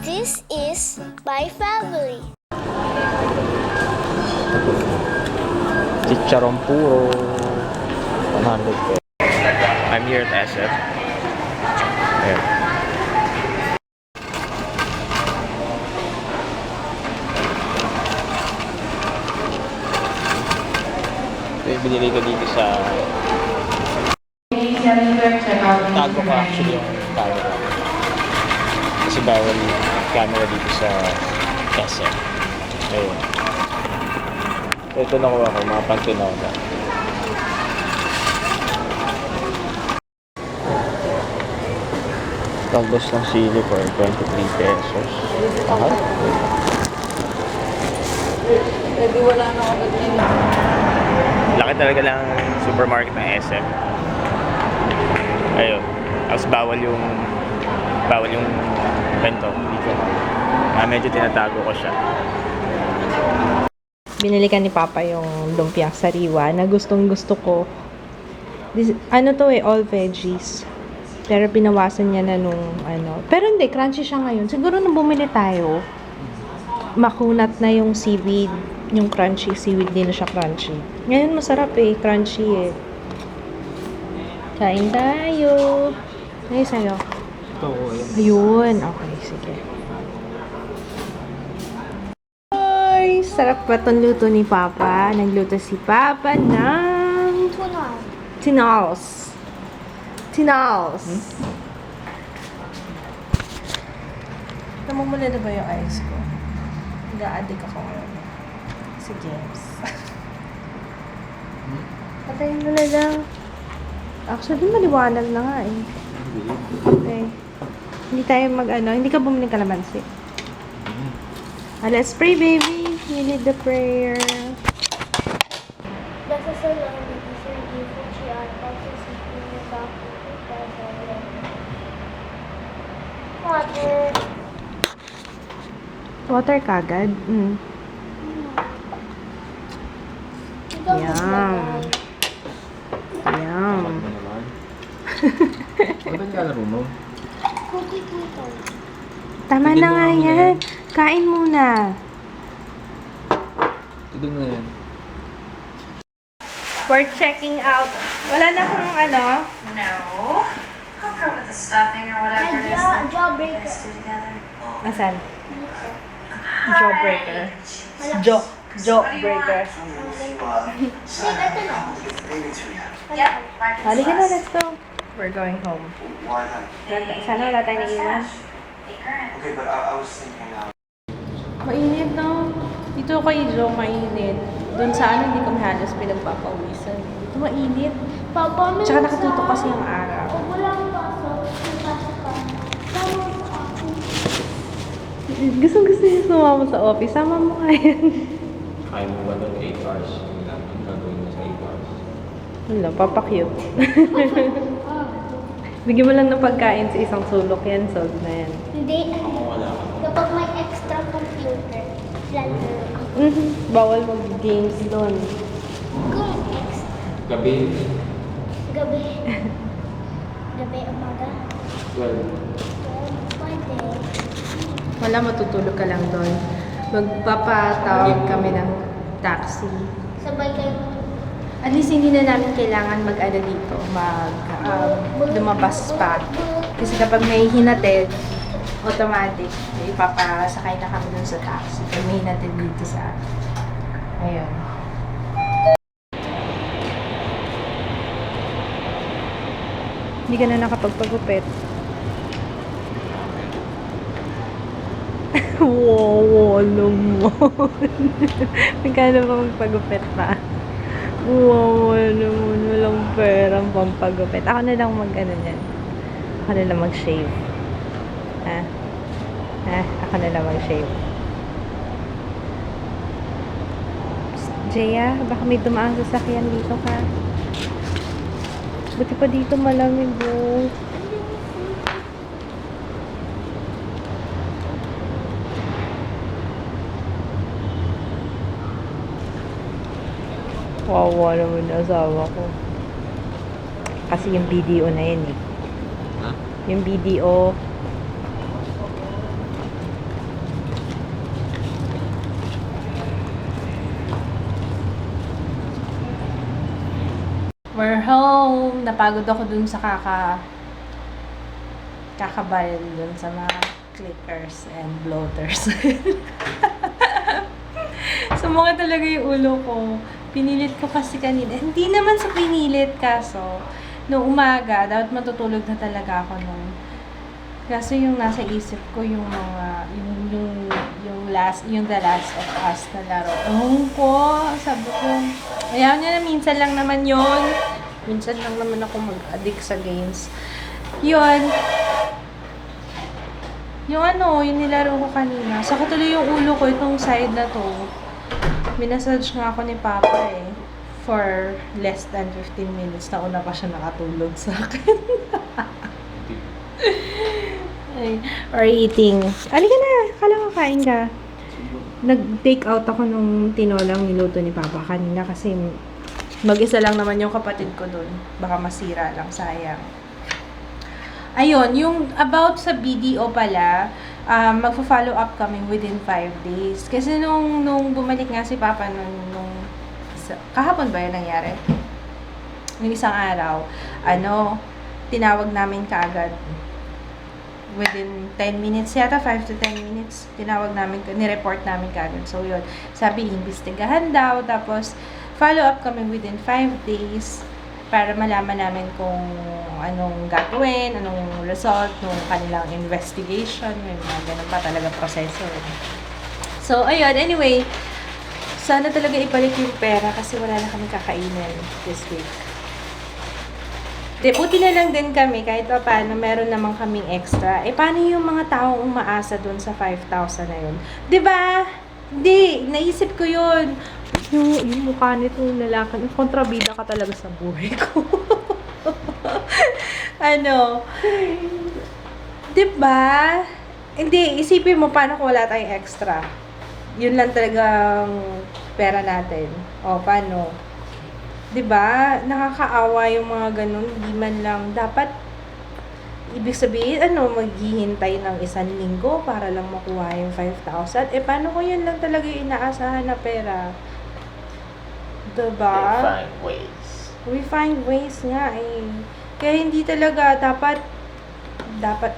This is my family. Chicharon puro. 100 pesos. I'm here at SF. Ayan. Ito yung binili ko dito sa... Tago ko actually yung camera. Kasi bawal yung camera dito sa SF. Ayun. Ito nakuha ko, mga pantinaw na. Talbos ng sili for 23 pesos. Mahal. Pwede wala na ako din. Laki talaga lang supermarket ng SM. Ayun. Tapos bawal yung bento dito. Medyo tinatago ko siya. Binili ka ni Papa yung lumpiang sariwa na gustong gusto ko. Ano to all veggies. Pero pinawasan niya na nung Pero hindi, crunchy siya ngayon. Siguro nung bumili tayo, makunat na yung seaweed. Yung crunchy, seaweed din na siya crunchy. Ngayon masarap crunchy Kain tayo. Ay, sa'yo. Ito, Ayun, okay, sige. Ay, sarap ba itong luto ni Papa? Nagluto si Papa ng... Tinals. Namumula na ba yung eyes ko? Nag-a-addict ako ngayon. Si James. Patayin mo na lang. Actually, maliwanag na nga Okay. Hindi tayo hindi ka bumili ng kalamansi. Let's pray, baby. You need the prayer. Dasa sa langit, isang gifo siya at pagsasipin niya sa akin. Water. Water kagad? Yum. Ano ba yung kalaro mo? Cookie cutter. Tama na nga yan. Kain muna. Tignan mo na yan. We're checking out. Wala na kung No. I'll go with the stuffing or whatever it is that you Jawbreaker. guys do together. Asan? Jawbreaker. Jawbreaker. Sige, ito na. Yep. Right. Halika na, let's go. We're going home. Sana wala tayong naiiwan. Okay, but I was thinking, Mainit, no? Dito kay Joe, mainit. Doon sa hindi kami halos pinagpapawisan. Dito mainit. Papa, Tsaka nakatutok kasi ang araw. Pag wala akong pasok, pasok ka. Sama mo sa akin. Gusto niya sumama sa office. Sama mo nga yan. Kaya mo ba ng 8 hours? Ang gagawin mo sa 8 hours? Wala, papa-cute. Bigyan mo lang ng pagkain sa isang sulok yan, sold na yan. Hindi. Kapag may extra computer, lalo ako. Bawal mag-games doon. Kung extra. Gabi? Gabi. Gabi, umaga. 12. Pwede. Wala, matutulog ka lang doon. Magpapatawag kami ng taxi. Sabay kayo. At least hindi na namin kailangan dito, lumabas pa. Kasi kapag may hinatid, automatic, ipapasakay na kami dun sa taxi. Pag may hinatid dito sa ayun. Hindi ka na nakapagpagupit. Wow, naman. Magkano ba magpagupit pa? Wow, naman. Walang perang pampagupit. Ako na lang niyan. Ako na lang mag-shave. Ha? Ako na lang mag-shave. Psst, Jaya, baka may dumaang sasakyan dito ka. Buti pa dito malamig, oh. Wawa naman na asawa ko. Kasi yung video na yan eh. Ha? Yung video. We're home. Napagod ako dun sa kakabayad dun sa mga clickers and bloaters. Sumunga talaga yung ulo ko. Pinilit ko kasi kanina. Hindi naman sa pinilit, kaso noong umaga, dapat matutulog na talaga ako noon. Kaso yung nasa isip ko yung mga yung The Last of Us na laro. Ko, sabi ko, ayaw niya na minsan lang naman yon. Minsan lang naman ako mag-addict sa games. Yun. Yung yung nilaro ko kanina. Saka tuloy yung ulo ko, itong side na to. Minasage nga ako ni Papa for less than 15 minutes. Nauna pa siya nakatulog sa akin. Or eating. Alika na, kala ko kain ka. Nag-take out ako nung tinolang niluto ni Papa kanina kasi mag-isa lang naman yung kapatid ko dun. Baka masira lang, sayang. Ayun, yung about sa BDO pala, magpo-follow up kami within 5 days. Kasi nung bumalik nga si Papa kahapon ba yun nangyari? Yung isang araw, tinawag namin kaagad. Within 10 minutes yata, 5 to 10 minutes, nireport namin kaagad. So yun, sabi, imbestigahan daw, tapos follow up kami within 5 days para malaman namin kung anong gagawin, anong result ng kanilang investigation, may mga ganun pa talaga proseso. So, ayun, anyway, sana talaga ibalik yung pera kasi wala na kami kakainin this week. Buti na lang din kami, kahit pa paano, meron naman kaming extra. Paano yung mga taong umaasa dun sa 5,000 na yun? Diba? Hindi, naisip ko yun. Yung mukha nitong lalaki, kontrabida ka talaga sa buhay ko. Diba? Hindi, isipin mo paano kung wala tayong extra. Yun lang talagang pera natin. O, paano? Diba? Nakakaawa yung mga ganun. Hindi man lang. Dapat, ibig sabihin, maghihintay ng 1 linggo para lang makuha yung 5,000. Paano kung yun lang talaga yung inaasahan na pera? Diba? They find ways. We find ways nga Kaya hindi talaga, dapat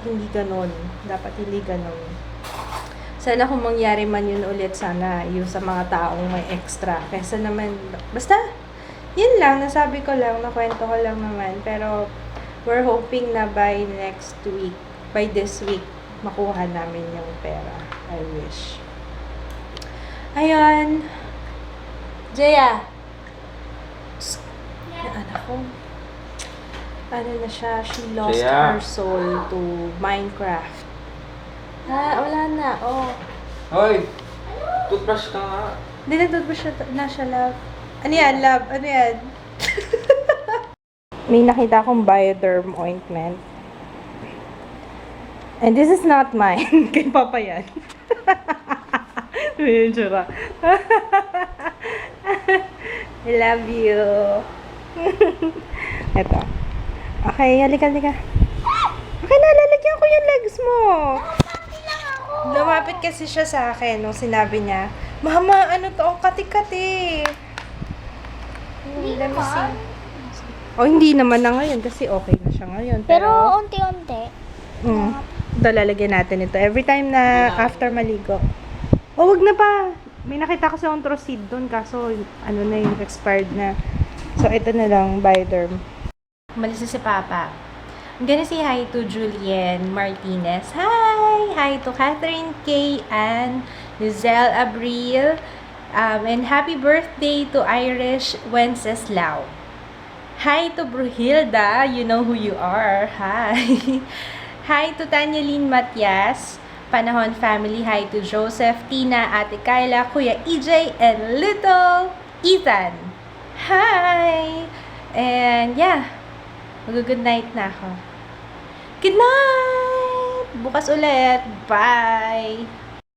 hindi ganun. Dapat hindi ganun. Sana kung mangyari man yun ulit, sana yung sa mga taong may extra. Kesa naman, basta, yun lang, nasabi ko lang, nakwento ko lang naman. Pero, we're hoping na by this week, makuha namin yung pera. I wish. Ayun. Jaya. Yung anak ko. Na siya, she lost Jaya. her soul to Minecraft. Wala na, Hoy! Toothbrush ka nga. Hindi, nag-toothbrush na siya, love. Ano yan, love? Ano yan? May nakita akong Bioderm ointment. And this is not mine. Kay Papa yan. May tsura. I love you. Eto. Okay, halika. Okay na, lalagyan ko yung legs mo. Lumapit kasi siya sa akin nung sinabi niya, Mama, ano to? Ang kati-kati. Hindi Let me naman. see. Hindi naman na ngayon kasi okay na siya ngayon. Pero unti-unti. Ito, lalagyan natin ito. Every time na after maligo. Wag na pa. May nakita ko sa Ontrosid doon, kaso na yung expired na. So, ito na lang, Bioderm. Umalis na si Papa. I'm gonna say hi to Julienne Martinez. Hi! Hi to Catherine K. and Lizelle Abril. And happy birthday to Irish Wenceslao. Hi to Bruhilda. You know who you are. Hi. Hi to Tanyaline Matias. Panahon family. Hi to Joseph, Tina, Ate Kyla, Kuya EJ, and little Ethan. Hi! And yeah, mag-good night na ako. Good night! Bukas ulit. Bye!